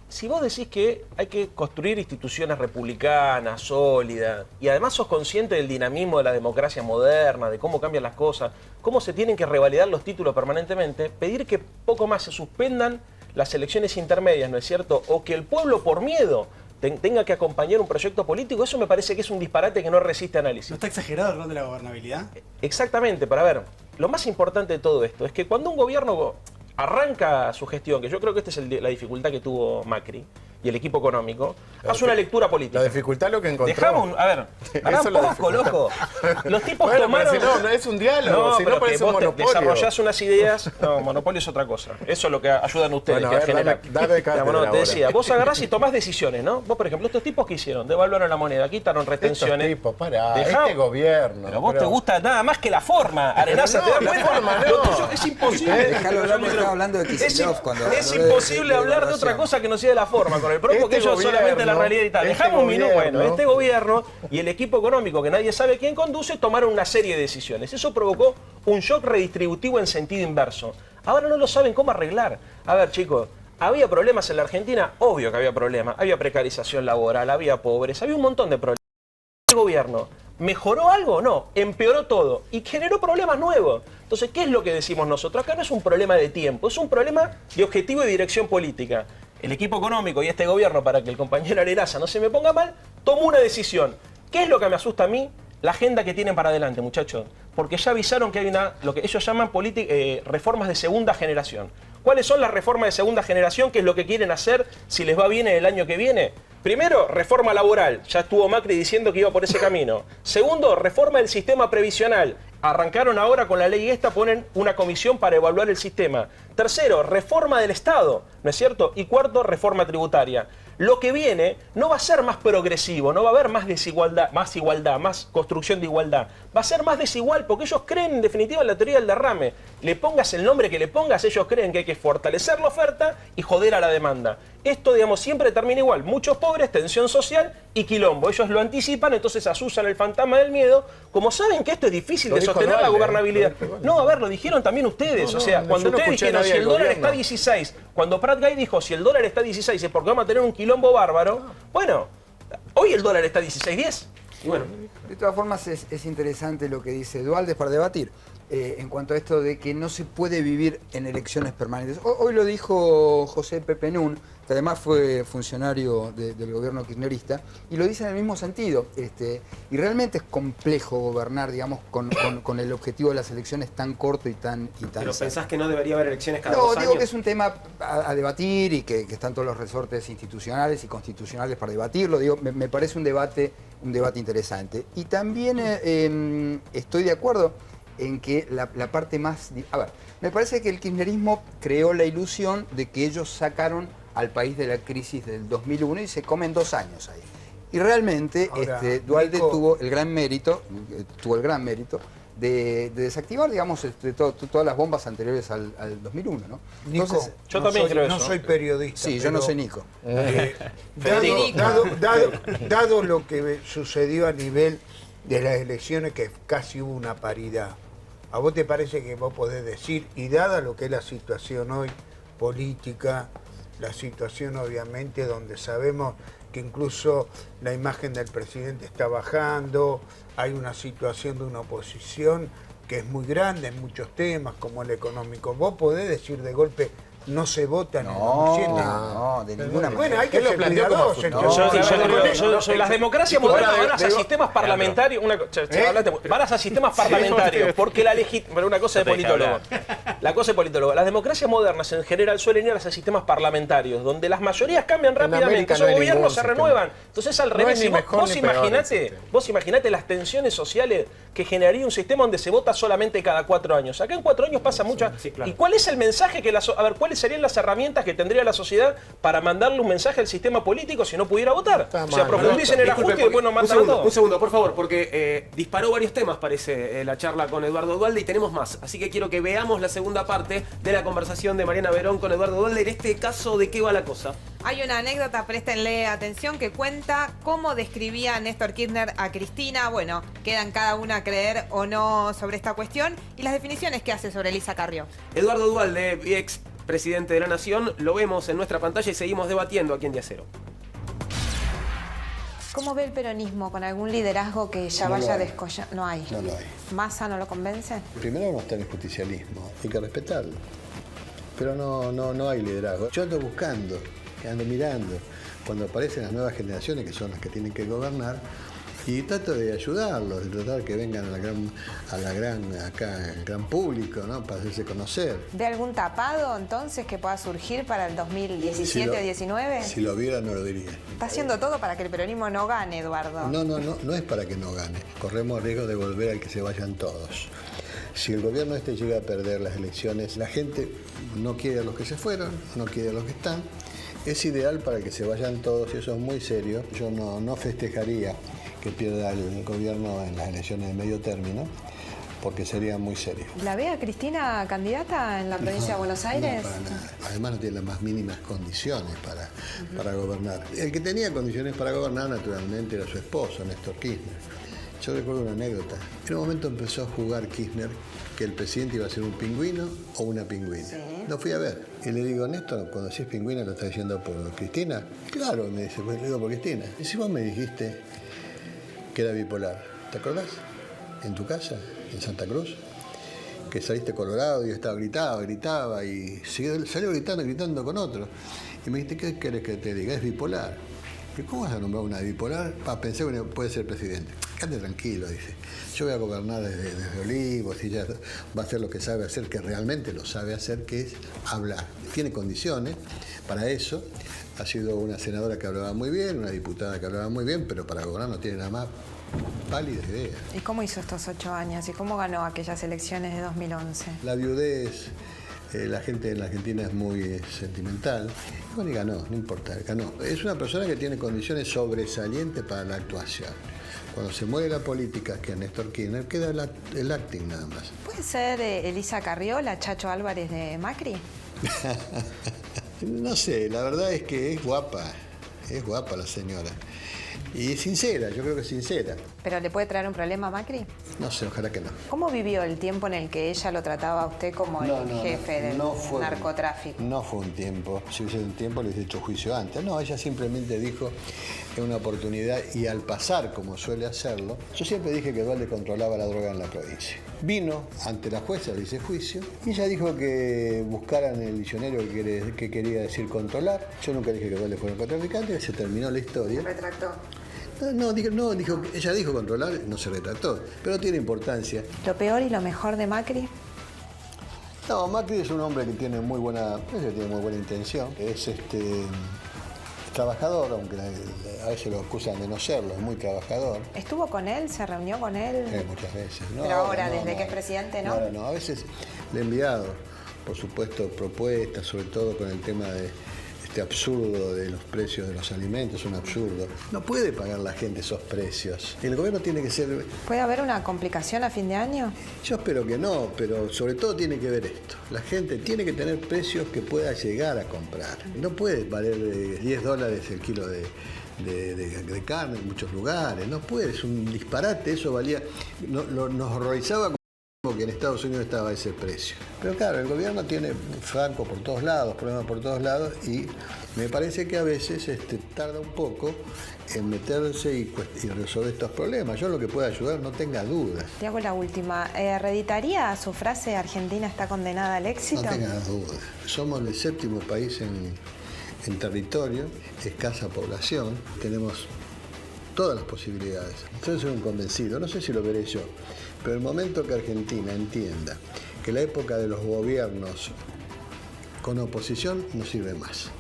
si vos decís que hay que construir instituciones republicanas, sólidas, y además sos consciente del dinamismo de la democracia moderna, de cómo cambian las cosas, cómo se tienen que revalidar los títulos permanentemente, pedir que poco más se suspendan las elecciones intermedias, ¿no es cierto? O que el pueblo, por miedo, tenga que acompañar un proyecto político, eso me parece que es un disparate que no resiste análisis. ¿No está exagerado el rol de la gobernabilidad? Exactamente, para ver, lo más importante de todo esto es que cuando un gobierno arranca su gestión, que yo creo que esta es la dificultad que tuvo Macri y el equipo económico, hace una lectura política. La dificultad lo que encontró. Dejamos, a ver, pará un poco, loco. Los tipos tomaron... No es un diálogo, si no parece un monopolio. Desarrollás unas ideas... No, monopolio es otra cosa. Eso es lo que ayudan ustedes, bueno, que a generar. Te decía, vos agarrás y tomás decisiones, ¿no? Vos, por ejemplo, estos tipos que hicieron, devaluaron la moneda, quitaron retenciones... Estos tipos, este gobierno... Pero vos te gusta nada más que la forma, Arenaza, ¿te das cuenta? La forma, no. Lo tuyo es imposible. Dejalo hablar porque estaba hablando de Kicillof cuando... Es imposible hablar de otra cosa que no sea de la forma, con el propio que ellos solamente la realidad y tal. Dejamos un minuto, bueno, este gobierno y el equipo económico, que nadie sabe quién conduce, tomaron una serie de decisiones. Eso provocó un shock redistributivo en sentido inverso. Ahora no lo saben cómo arreglar. A ver, chicos, ¿había problemas en la Argentina? Obvio que había problemas. Había precarización laboral, había pobreza, había un montón de problemas. ¿El gobierno mejoró algo? No, empeoró todo y generó problemas nuevos. Entonces, ¿qué es lo que decimos nosotros? Acá no es un problema de tiempo, es un problema de objetivo y dirección política. El equipo económico y este gobierno, para que el compañero Arenaza no se me ponga mal, tomó una decisión. ¿Qué es lo que me asusta a mí? La agenda que tienen para adelante, muchachos. Porque ya avisaron que hay lo que ellos llaman reformas de segunda generación. ¿Cuáles son las reformas de segunda generación? ¿Qué es lo que quieren hacer si les va bien en el año que viene? Primero, reforma laboral. Ya estuvo Macri diciendo que iba por ese camino. Segundo, reforma del sistema previsional. Arrancaron ahora con la ley esta, ponen una comisión para evaluar el sistema. Tercero, reforma del Estado, ¿no es cierto? Y cuarto, reforma tributaria. Lo que viene no va a ser más progresivo, no va a haber más desigualdad, más construcción de igualdad. Va a ser más desigual porque ellos creen en definitiva en la teoría del derrame. Le pongas el nombre que le pongas, ellos creen que hay que fortalecer la oferta y joder a la demanda. Esto, digamos, siempre termina igual. Muchos pobres, tensión social y quilombo. Ellos lo anticipan, entonces asusan el fantasma del miedo. Como saben que esto es difícil de sostener la gobernabilidad. No, a ver, lo dijeron también ustedes. O sea, cuando ustedes dijeron si el dólar está a 16, cuando Prat Gay dijo si el dólar está a 16 es porque vamos a tener un quilombo bárbaro, bueno, hoy el dólar está a 16.10. Y bueno. De todas formas es interesante lo que dice Duhalde para debatir en cuanto a esto de que no se puede vivir en elecciones permanentes. Hoy lo dijo José Pepe Nun, que además fue funcionario del gobierno kirchnerista, y lo dice en el mismo sentido. Y realmente es complejo gobernar, digamos, con el objetivo de las elecciones tan corto y tan... ¿Pero pensás que no debería haber elecciones cada 2 años? No, digo que es un tema a debatir y que están todos los resortes institucionales y constitucionales para debatirlo. Digo, me parece un debate interesante. Y también estoy de acuerdo en que la parte más... A ver, me parece que el kirchnerismo creó la ilusión de que ellos sacaron al país de la crisis del 2001 y se comen 2 años ahí. Y realmente Duhalde tuvo el gran mérito de desactivar, digamos, todas las bombas anteriores al 2001, ¿no? Nico, Entonces, yo también creo eso. No soy periodista. sí, yo no soy Nico. Dado lo que sucedió a nivel de las elecciones, que casi hubo una paridad, ¿a vos te parece que vos podés decir, y dada lo que es la situación hoy política, la situación obviamente donde sabemos que incluso la imagen del presidente está bajando, hay una situación de una oposición que es muy grande en muchos temas, como el económico, vos podés decir de golpe, no se vota en el 2007? No, de ninguna manera. Bueno, hay que ser cuidadosos. Las democracias modernas van hacia sistemas parlamentarios. Van hacia sistemas parlamentarios. Porque pero una cosa de politólogo. La cosa de politólogo. Las democracias modernas en general suelen ir hacia sistemas parlamentarios, donde las mayorías cambian rápidamente. Esos gobiernos se renuevan. Entonces, al revés, vos imaginate las tensiones sociales que generaría un sistema donde se vota solamente cada 4 años. Acá en 4 años pasa mucho. ¿Y cuál es el mensaje que cuáles serían las herramientas que tendría la sociedad para mandarle un mensaje al sistema político si no pudiera votar? O sea, profundicen el ajuste y después nos matan a todos. Un segundo, por favor, porque disparó varios temas, parece, la charla con Eduardo Duhalde, y tenemos más. Así que quiero que veamos la segunda parte de la conversación de Mariana Verón con Eduardo Duhalde. En este caso, ¿de qué va la cosa? Hay una anécdota, préstenle atención, que cuenta cómo describía Néstor Kirchner a Cristina. Bueno, quedan cada una a creer o no sobre esta cuestión, y las definiciones que hace sobre Elisa Carrió. Eduardo Duhalde, ex presidente de la Nación, lo vemos en nuestra pantalla y seguimos debatiendo aquí en Día Cero. ¿Cómo ve el peronismo? ¿Con algún liderazgo que ya vaya descollando? No hay. No lo hay. ¿Massa no lo convence? Primero no está en el justicialismo, hay que respetarlo. Pero no hay liderazgo. Yo ando buscando, ando mirando. Cuando aparecen las nuevas generaciones, que son las que tienen que gobernar, y trato de ayudarlos, de tratar que vengan al gran público, ¿no? Para hacerse conocer. ¿Ve algún tapado entonces que pueda surgir para el 2017 o 2019? Si lo viera no lo diría. Está haciendo todo para que el peronismo no gane, Eduardo. No es para que no gane. Corremos riesgo de volver al que se vayan todos. Si el gobierno llega a perder las elecciones, la gente no quiere a los que se fueron, no quiere a los que están. Es ideal para que se vayan todos, y eso es muy serio. Yo no festejaría que pierda el gobierno en las elecciones de medio término, porque sería muy serio. ¿La ve a Cristina candidata en la provincia de Buenos Aires? No, para nada. Además no tiene las más mínimas condiciones para gobernar. El que tenía condiciones para gobernar, naturalmente, era su esposo, Néstor Kirchner. Yo recuerdo una anécdota. En un momento empezó a jugar Kirchner que el presidente iba a ser un pingüino o una pingüina. Sí. Lo fui a ver. Y le digo, Néstor, cuando decís pingüina, ¿lo estás diciendo por Cristina? Claro, me dice, pues le digo por Cristina. Y si vos me dijiste que era bipolar, ¿te acordás? En tu casa, en Santa Cruz, que saliste colorado y yo estaba gritaba y salió gritando con otro. Y me dijiste, ¿qué querés que te diga? Es bipolar. ¿Cómo vas a nombrar una bipolar? Pensé que puede ser presidente. Quédate tranquilo, dice. Yo voy a gobernar desde Olivos y ya va a hacer lo que sabe hacer, que realmente lo sabe hacer, que es hablar. Tiene condiciones para eso. Ha sido una senadora que hablaba muy bien, una diputada que hablaba muy bien, pero para gobernar no tiene nada más pálida idea. ¿Y cómo hizo estos 8 años? ¿Y cómo ganó aquellas elecciones de 2011? La viudez, la gente en la Argentina es muy sentimental. Bueno, y ganó, no importa, ganó. Es una persona que tiene condiciones sobresalientes para la actuación. Cuando se muere la política, que es Néstor Kirchner, queda el acting nada más. ¿Puede ser Elisa Carrió la Chacho Álvarez de Macri? No sé, la verdad es que es guapa la señora. Y sincera, yo creo que es sincera. ¿Pero le puede traer un problema a Macri? No sé, ojalá que no. ¿Cómo vivió el tiempo en el que ella lo trataba a usted como el jefe del narcotráfico? No fue un tiempo. Si hubiese un tiempo, le hubiese hecho juicio antes. No, ella simplemente dijo en una oportunidad, y al pasar, como suele hacerlo, yo siempre dije que Duhalde controlaba la droga en la provincia. Vino ante la jueza, le hice juicio, y ella dijo que buscaran el diccionario que quería decir controlar. Yo nunca dije que Duhalde fuera un narcotraficante, se terminó la historia. ¿Retractó? Ella dijo controlar, no se retractó, pero tiene importancia. ¿Lo peor y lo mejor de Macri? No, Macri es un hombre que tiene muy buena intención, es trabajador, aunque a veces lo acusan de no serlo, es muy trabajador. ¿Estuvo con él? ¿Se reunió con él? Muchas veces. Pero ahora, desde que es presidente, ¿no? No, a veces le he enviado, por supuesto, propuestas, sobre todo con el tema de este absurdo de los precios de los alimentos, es un absurdo. No puede pagar la gente esos precios. El gobierno tiene que ser... ¿Puede haber una complicación a fin de año? Yo espero que no, pero sobre todo tiene que ver esto. La gente tiene que tener precios que pueda llegar a comprar. No puede valer $10 el kilo de carne en muchos lugares. No puede, es un disparate. Eso valía... nos horrorizaba que en Estados Unidos estaba ese precio. Pero claro, el gobierno tiene franco por todos lados, problemas por todos lados, y me parece que a veces tarda un poco en meterse y resolver estos problemas. Yo lo que pueda ayudar, no tenga dudas. Te hago la última. ¿Reeditaría su frase "Argentina está condenada al éxito"? No tenga dudas. Somos el 7º país en territorio, escasa población, tenemos todas las posibilidades. Yo soy un convencido, no sé si lo veré yo, pero el momento que Argentina entienda que la época de los gobiernos con oposición no sirve más.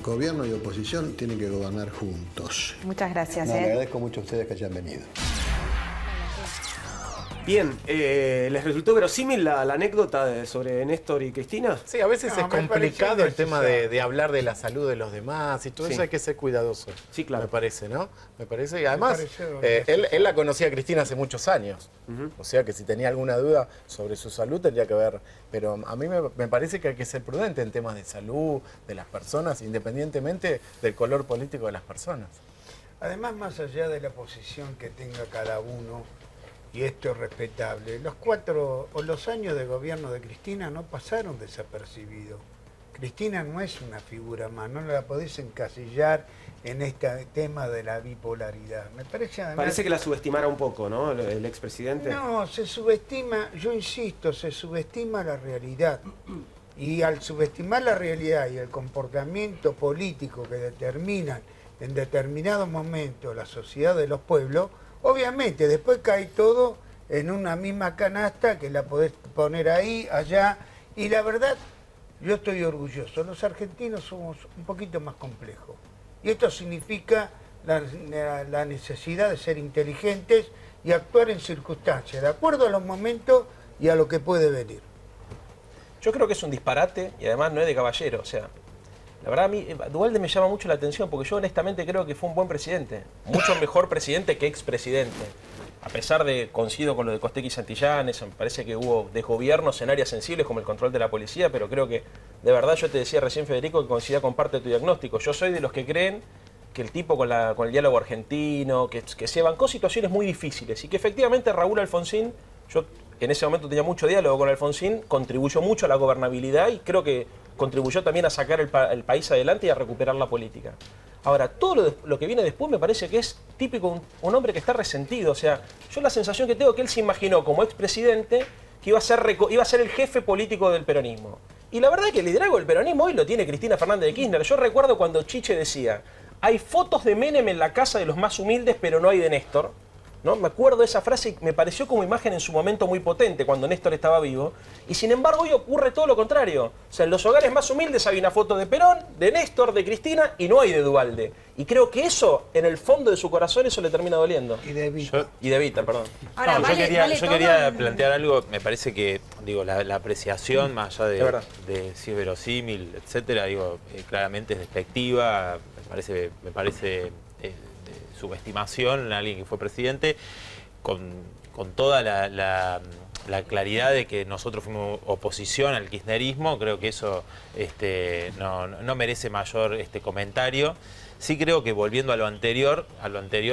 Gobierno y oposición tienen que gobernar juntos. Muchas gracias. Le agradezco mucho a ustedes que hayan venido. Bien, ¿les resultó verosímil la anécdota sobre Néstor y Cristina? Sí, a veces es complicado el tema de hablar de la salud de los demás y todo eso, hay que ser cuidadoso. Sí, claro. Me parece, ¿no? Me parece, y además, él la conocía a Cristina hace muchos años. O sea que si tenía alguna duda sobre su salud tendría que ver. Pero a mí me parece que hay que ser prudente en temas de salud de las personas, independientemente del color político de las personas. Además, más allá de la posición que tenga cada uno, y esto es respetable, los años de gobierno de Cristina no pasaron desapercibidos. Cristina no es una figura más, no la podés encasillar en este tema de la bipolaridad. Me parece además... Parece que la subestimara un poco, ¿no? El expresidente. No, se subestima, yo insisto, se subestima la realidad. Y al subestimar la realidad y el comportamiento político que determinan en determinados momentos la sociedad de los pueblos, obviamente, después cae todo en una misma canasta que la podés poner ahí, allá. Y la verdad, yo estoy orgulloso. Los argentinos somos un poquito más complejos. Y esto significa la necesidad de ser inteligentes y actuar en circunstancias, de acuerdo a los momentos y a lo que puede venir. Yo creo que es un disparate y además no es de caballero. O sea, la verdad a mí Duhalde me llama mucho la atención porque yo honestamente creo que fue un buen presidente. Mucho mejor presidente que expresidente. A pesar de, coincido con lo de Costecchi y Santillanes, me parece que hubo desgobiernos en áreas sensibles como el control de la policía, pero creo que, de verdad, yo te decía recién, Federico, que coincidía con parte de tu diagnóstico. Yo soy de los que creen que el tipo con el diálogo argentino, que se bancó situaciones muy difíciles y que efectivamente Raúl Alfonsín, yo en ese momento tenía mucho diálogo con Alfonsín, contribuyó mucho a la gobernabilidad y creo que contribuyó también a sacar el país adelante y a recuperar la política. Ahora, todo lo que viene después me parece que es típico un hombre que está resentido. O sea, yo la sensación que tengo es que él se imaginó como expresidente que iba a ser el jefe político del peronismo. Y la verdad es que el liderazgo del peronismo hoy lo tiene Cristina Fernández de Kirchner. Yo recuerdo cuando Chiche decía, hay fotos de Menem en la casa de los más humildes, pero no hay de Néstor. ¿No? Me acuerdo de esa frase y me pareció como imagen en su momento muy potente cuando Néstor estaba vivo. Y sin embargo hoy ocurre todo lo contrario. O sea, en los hogares más humildes hay una foto de Perón, de Néstor, de Cristina y no hay de Duhalde. Y creo que eso, en el fondo de su corazón, eso le termina doliendo. Y de Evita. Y de Evita, perdón. Ahora, no, yo quería plantear algo, me parece que, digo, la apreciación, más allá de si es verosímil, etcétera, digo, claramente es despectiva, me parece subestimación en alguien que fue presidente, con toda la claridad de que nosotros fuimos oposición al kirchnerismo. Creo que eso no merece mayor comentario. Sí creo que, volviendo a lo anterior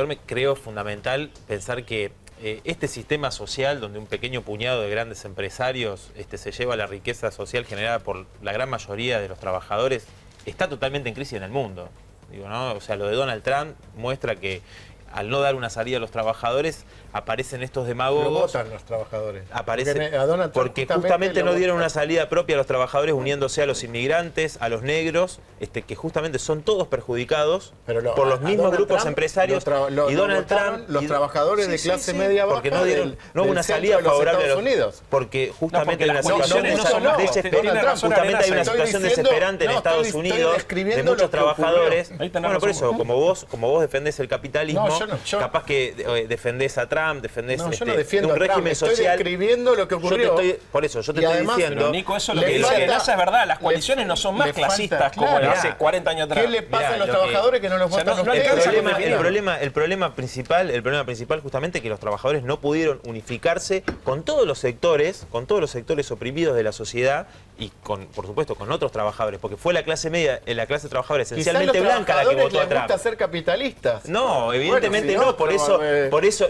me creo fundamental pensar que este sistema social donde un pequeño puñado de grandes empresarios se lleva la riqueza social generada por la gran mayoría de los trabajadores está totalmente en crisis en el mundo. Digo, ¿no? O sea, lo de Donald Trump muestra que al no dar una salida a los trabajadores, aparecen estos demagogos. Lo votan los trabajadores. Porque justamente no dieron una salida propia a los trabajadores, uniéndose a los inmigrantes, a los negros, que justamente son todos perjudicados por los mismos grupos empresarios. Y Donald Trump, los trabajadores de clase media baja, porque no hubo una salida favorable a los Unidos. Porque justamente hay una situación desesperante en Estados Unidos de muchos trabajadores. Bueno, por eso, como vos defendés el capitalismo, capaz que defendés a Trump, defendés yo no defiendo un a Trump, régimen estoy social. describiendo lo que ocurrió. Por eso, yo te estoy diciendo... Pero Nico, eso lo que dice Laza es verdad, las coaliciones no son más clasistas como hace 40 años atrás. ¿Qué le pasa a los trabajadores que no los votan ustedes? El problema principal justamente es que los trabajadores no pudieron unificarse con todos los sectores oprimidos de la sociedad y por supuesto con otros trabajadores, porque fue la clase media, la clase trabajadora esencialmente blanca la que votó a Trump. Les gusta ser capitalistas. No, evidentemente no, por eso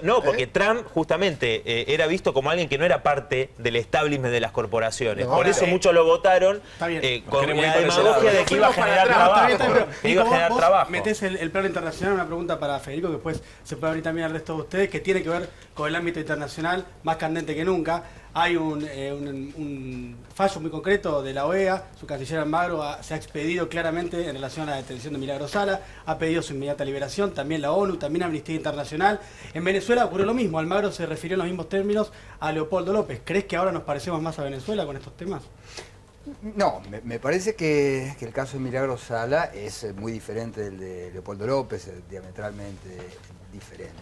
no, porque Trump justamente era visto como alguien que no era parte del establishment de las corporaciones. Por eso muchos lo votaron con la demagogia de que iba a generar trabajo. Metés el plano internacional, una pregunta para Federico, que después se puede abrir también al resto de ustedes, que tiene que ver con el ámbito internacional, más candente que nunca. Hay un fallo muy concreto de la OEA, su canciller Almagro se ha expedido claramente en relación a la detención de Milagro Sala, ha pedido su inmediata liberación, también la ONU, también Amnistía Internacional. En Venezuela ocurrió lo mismo, Almagro se refirió en los mismos términos a Leopoldo López. ¿Crees que ahora nos parecemos más a Venezuela con estos temas? No, me parece que el caso de Milagro Sala es muy diferente del de Leopoldo López, diametralmente diferente.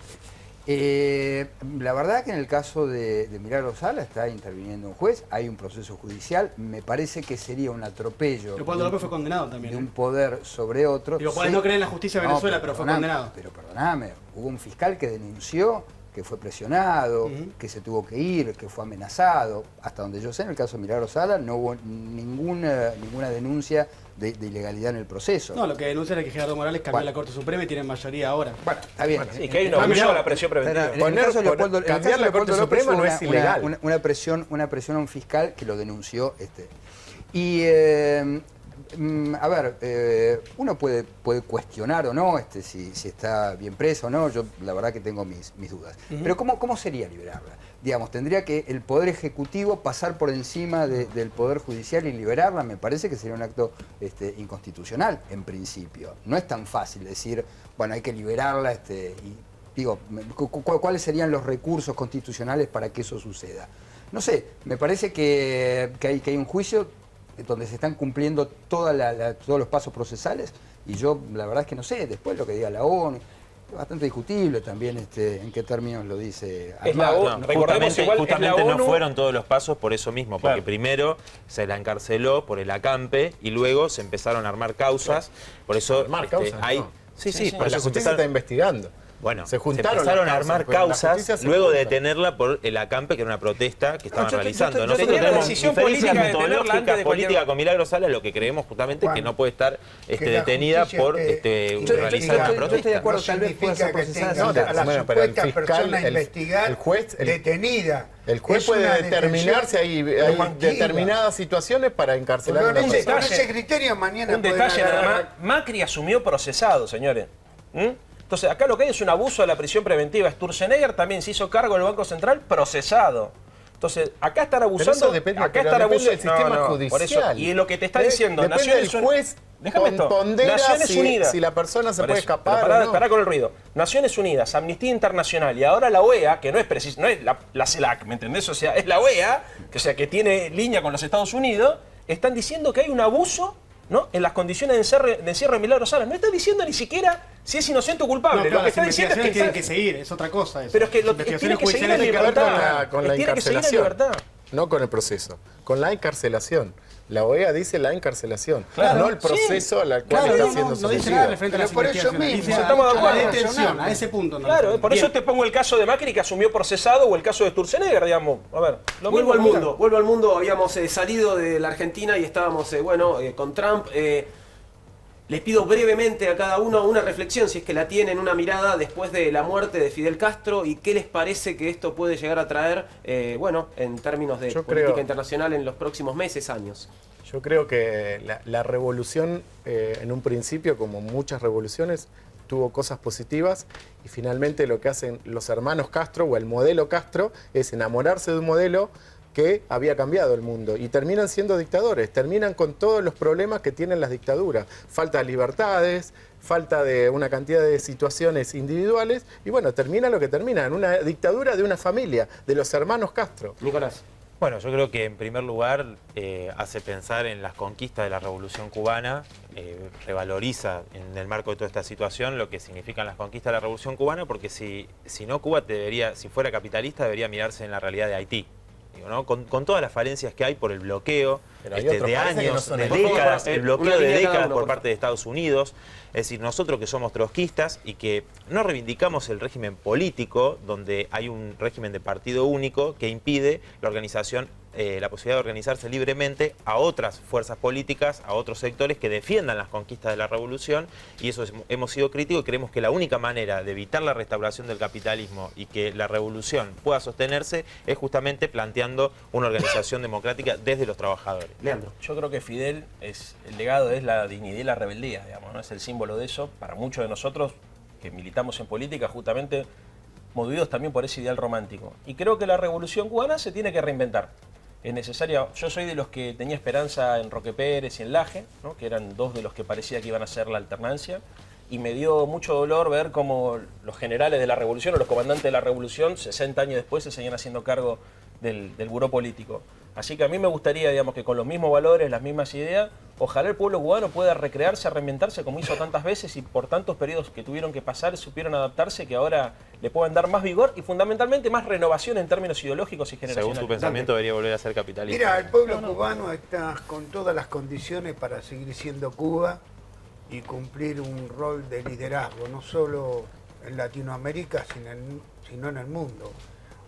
La verdad que en el caso de Milagro Sala está interviniendo un juez, hay un proceso judicial, me parece que sería un atropello. Leopoldo López fue condenado también. De un poder sobre otro. Digo, podés no creer en la justicia de Venezuela, pero fue condenado. Pero perdóname, hubo un fiscal que denunció, que fue presionado, que se tuvo que ir, que fue amenazado. Hasta donde yo sé, en el caso de Milagro Sala no hubo ninguna denuncia de ilegalidad en el proceso. No, lo que denuncia es que Gerardo Morales cambió la Corte Suprema y tiene mayoría ahora. Bueno, está bien. Y que hay un abuso a la presión preventiva. En el caso de Leopoldo, cambiar la Corte Suprema no es ilegal. Una presión a un fiscal que lo denunció. Y, a ver, uno puede cuestionar o no si está bien preso o no, yo la verdad que tengo mis dudas. Pero ¿cómo sería liberarla? Digamos, tendría que el Poder Ejecutivo pasar por encima del Poder Judicial y liberarla. Me parece que sería un acto inconstitucional, en principio. No es tan fácil decir, bueno, hay que liberarla, y digo, ¿cuáles serían los recursos constitucionales para que eso suceda? No sé, me parece que hay un juicio donde se están cumpliendo todos los pasos procesales y yo la verdad es que no sé, después lo que diga la ONU, es bastante discutible también en qué términos lo dice Armando. Justamente no fueron todos los pasos por eso mismo, porque primero se la encarceló por el acampe y luego se empezaron a armar causas, por eso por eso la justicia está investigando. Bueno, se empezaron a armar causas luego de detenerla por el acampe, que era una protesta que estaban realizando. Nosotros tenemos diferencias metodológicas políticas con Milagro Sala, lo que creemos justamente es que no puede estar detenida por realizar una protesta. Yo estoy de acuerdo, tal vez pueda ser procesada. La supuesta persona a investigar detenida. El juez puede determinar si hay determinadas situaciones para encarcelar a una persona. Con ese criterio mañana un detalle nada más, Macri asumió procesado, señores. Entonces, acá lo que hay es un abuso de la prisión preventiva. Sturzenegger también se hizo cargo del Banco Central, procesado. Entonces, acá están abusando. Pero eso depende del sistema judicial. Por eso, y lo que te está diciendo, Naciones Unidas. Déjame esto. Naciones Unidas. Si la persona se puede escapar. Pará con el ruido. Naciones Unidas, Amnistía Internacional y ahora la OEA, que no es la CELAC, ¿me entendés? O sea, es la OEA, que tiene línea con los Estados Unidos, están diciendo que hay un abuso, ¿no?, en las condiciones de encierro de Milagro Sala. No está diciendo ni siquiera si es inocente o culpable. No, lo que está diciendo es que tienen que seguir, es otra cosa eso. Pero es que lo tiene que seguir en libertad. Con la encarcelación, no con el proceso, con la encarcelación. La OEA dice la encarcelación, no el proceso al cual está siendo sometido. No dice nada referente a las investigaciones. Estamos de acuerdo. A ese punto. Claro, por eso te pongo el caso de Macri que asumió procesado o el caso de Sturzenegger, digamos. A ver, vuelvo al mundo. Habíamos salido de la Argentina y estábamos, con Trump. Les pido brevemente a cada uno una reflexión, si es que la tienen, una mirada después de la muerte de Fidel Castro y qué les parece que esto puede llegar a traer, en términos de política internacional en los próximos meses, años. Yo creo que la revolución, en un principio, como muchas revoluciones, tuvo cosas positivas y finalmente lo que hacen los hermanos Castro o el modelo Castro es enamorarse de un modelo que había cambiado el mundo y terminan siendo dictadores, terminan con todos los problemas que tienen las dictaduras, falta de libertades, falta de una cantidad de situaciones individuales y bueno, termina lo que termina, en una dictadura de una familia, de los hermanos Castro. Nicolás. Bueno, yo creo que en primer lugar hace pensar en las conquistas de la Revolución Cubana, revaloriza en el marco de toda esta situación lo que significan las conquistas de la Revolución Cubana, porque si no, Cuba si fuera capitalista, debería mirarse en la realidad de Haití. Digo, ¿no? Con todas las falencias que hay por el bloqueo de años, de décadas, el bloqueo de décadas por parte de Estados Unidos. Es decir, nosotros que somos trotskistas y que no reivindicamos el régimen político, donde hay un régimen de partido único que impide la organización, la posibilidad de organizarse libremente a otras fuerzas políticas, a otros sectores que defiendan las conquistas de la revolución, y eso hemos sido críticos y creemos que la única manera de evitar la restauración del capitalismo y que la revolución pueda sostenerse es justamente planteando una organización democrática desde los trabajadores. Leandro. Yo creo que Fidel, el legado es la dignidad y la rebeldía, digamos, ¿no? Es el símbolo de eso para muchos de nosotros que militamos en política, justamente movidos también por ese ideal romántico. Y creo que la revolución cubana se tiene que reinventar. Es necesaria. Yo soy de los que tenía esperanza en Roque Pérez y en Laje, ¿no? Que eran dos de los que parecía que iban a ser la alternancia, y me dio mucho dolor ver cómo los generales de la revolución o los comandantes de la revolución 60 años después se seguían haciendo cargo del buró político. Así que a mí me gustaría, digamos, que con los mismos valores, las mismas ideas, ojalá el pueblo cubano pueda recrearse, reinventarse como hizo tantas veces y por tantos periodos que tuvieron que pasar, supieron adaptarse, que ahora le puedan dar más vigor y fundamentalmente más renovación en términos ideológicos y generacionales. Según tu pensamiento, debería volver a ser capitalista. Mira, el pueblo cubano está con todas las condiciones para seguir siendo Cuba y cumplir un rol de liderazgo, no solo en Latinoamérica, sino en el mundo.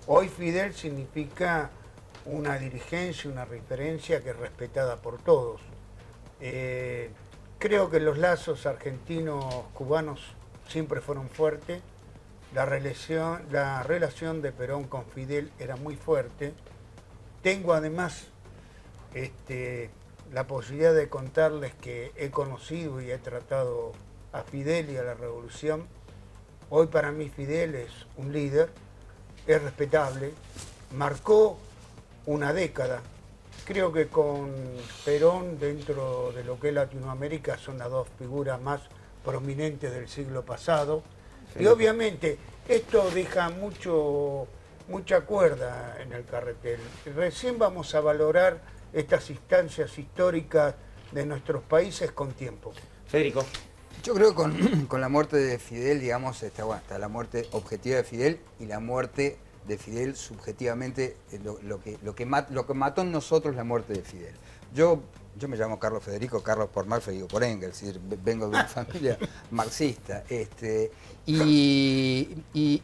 Hoy Fidel significa una dirigencia, una referencia que es respetada por todos. Creo que los lazos argentinos-cubanos siempre fueron fuertes. La relación de Perón con Fidel era muy fuerte. Tengo además la posibilidad de contarles que he conocido y he tratado a Fidel y a la revolución. Hoy para mí Fidel es un líder, es respetable, marcó una década. Creo que con Perón, dentro de lo que es Latinoamérica, son las dos figuras más prominentes del siglo pasado. Sí. Y obviamente esto deja mucha cuerda en el carretel. Recién vamos a valorar estas instancias históricas de nuestros países con tiempo. Federico. Yo creo que con la muerte de Fidel, digamos, está la muerte objetiva de Fidel y la muerte de Fidel subjetivamente, lo que mató en nosotros la muerte de Fidel. Yo me llamo Carlos Federico, Carlos por Marx, Federico por Engels, es decir, vengo de una familia marxista. Y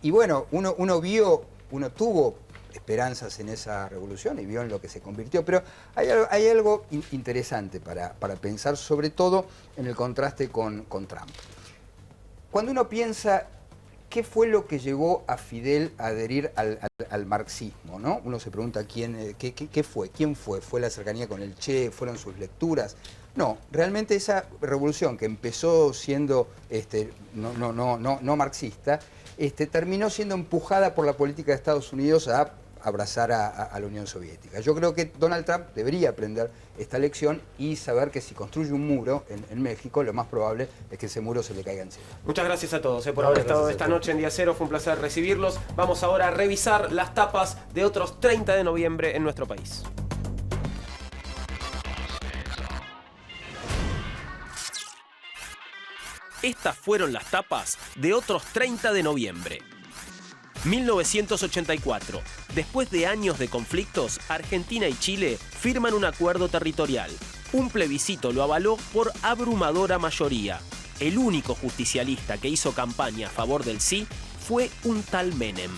bueno, uno tuvo esperanzas en esa revolución y vio en lo que se convirtió, pero hay algo interesante para pensar, sobre todo en el contraste con Trump. Cuando uno piensa ¿qué fue lo que llevó a Fidel a adherir al marxismo, ¿no? Uno se pregunta qué fue, quién fue, ¿fue la cercanía con el Che, fueron sus lecturas? No, realmente esa revolución que empezó siendo no marxista, terminó siendo empujada por la política de Estados Unidos a abrazar a la Unión Soviética. Yo creo que Donald Trump debería aprender esta lección y saber que si construye un muro en México, lo más probable es que ese muro se le caiga encima. Muchas gracias a todos por haber estado esta noche en Día Cero. Fue un placer recibirlos. Vamos ahora a revisar las tapas de otros 30 de noviembre en nuestro país. Estas fueron las tapas de otros 30 de noviembre. 1984. Después de años de conflictos, Argentina y Chile firman un acuerdo territorial. Un plebiscito lo avaló por abrumadora mayoría. El único justicialista que hizo campaña a favor del sí fue un tal Menem.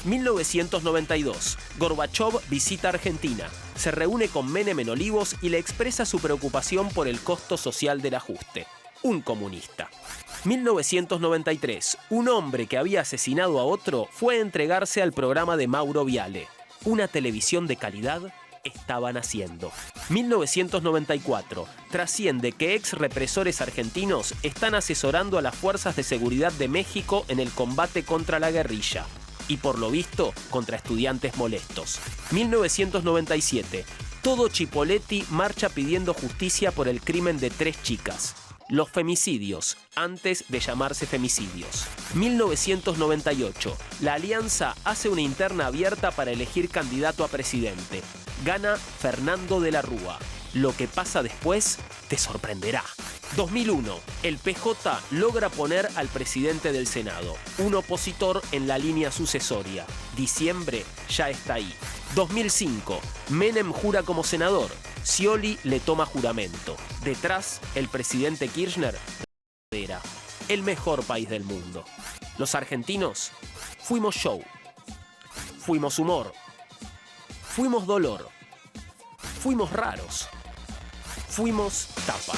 1992. Gorbachov visita Argentina. Se reúne con Menem en Olivos y le expresa su preocupación por el costo social del ajuste. Un comunista. 1993. Un hombre que había asesinado a otro fue a entregarse al programa de Mauro Viale. Una televisión de calidad estaba naciendo. 1994. Trasciende que ex represores argentinos están asesorando a las fuerzas de seguridad de México en el combate contra la guerrilla. Y por lo visto, contra estudiantes molestos. 1997. Todo Chipoleti marcha pidiendo justicia por el crimen de 3 chicas. Los femicidios, antes de llamarse femicidios. 1998. La Alianza hace una interna abierta para elegir candidato a presidente. Gana Fernando de la Rúa. Lo que pasa después te sorprenderá. 2001. El PJ logra poner al presidente del Senado, un opositor en la línea sucesoria. Diciembre ya está ahí. 2005. Menem jura como senador. Scioli le toma juramento. Detrás, el presidente Kirchner. El mejor país del mundo. Los argentinos fuimos show. Fuimos humor. Fuimos dolor. Fuimos raros. Fuimos tapa.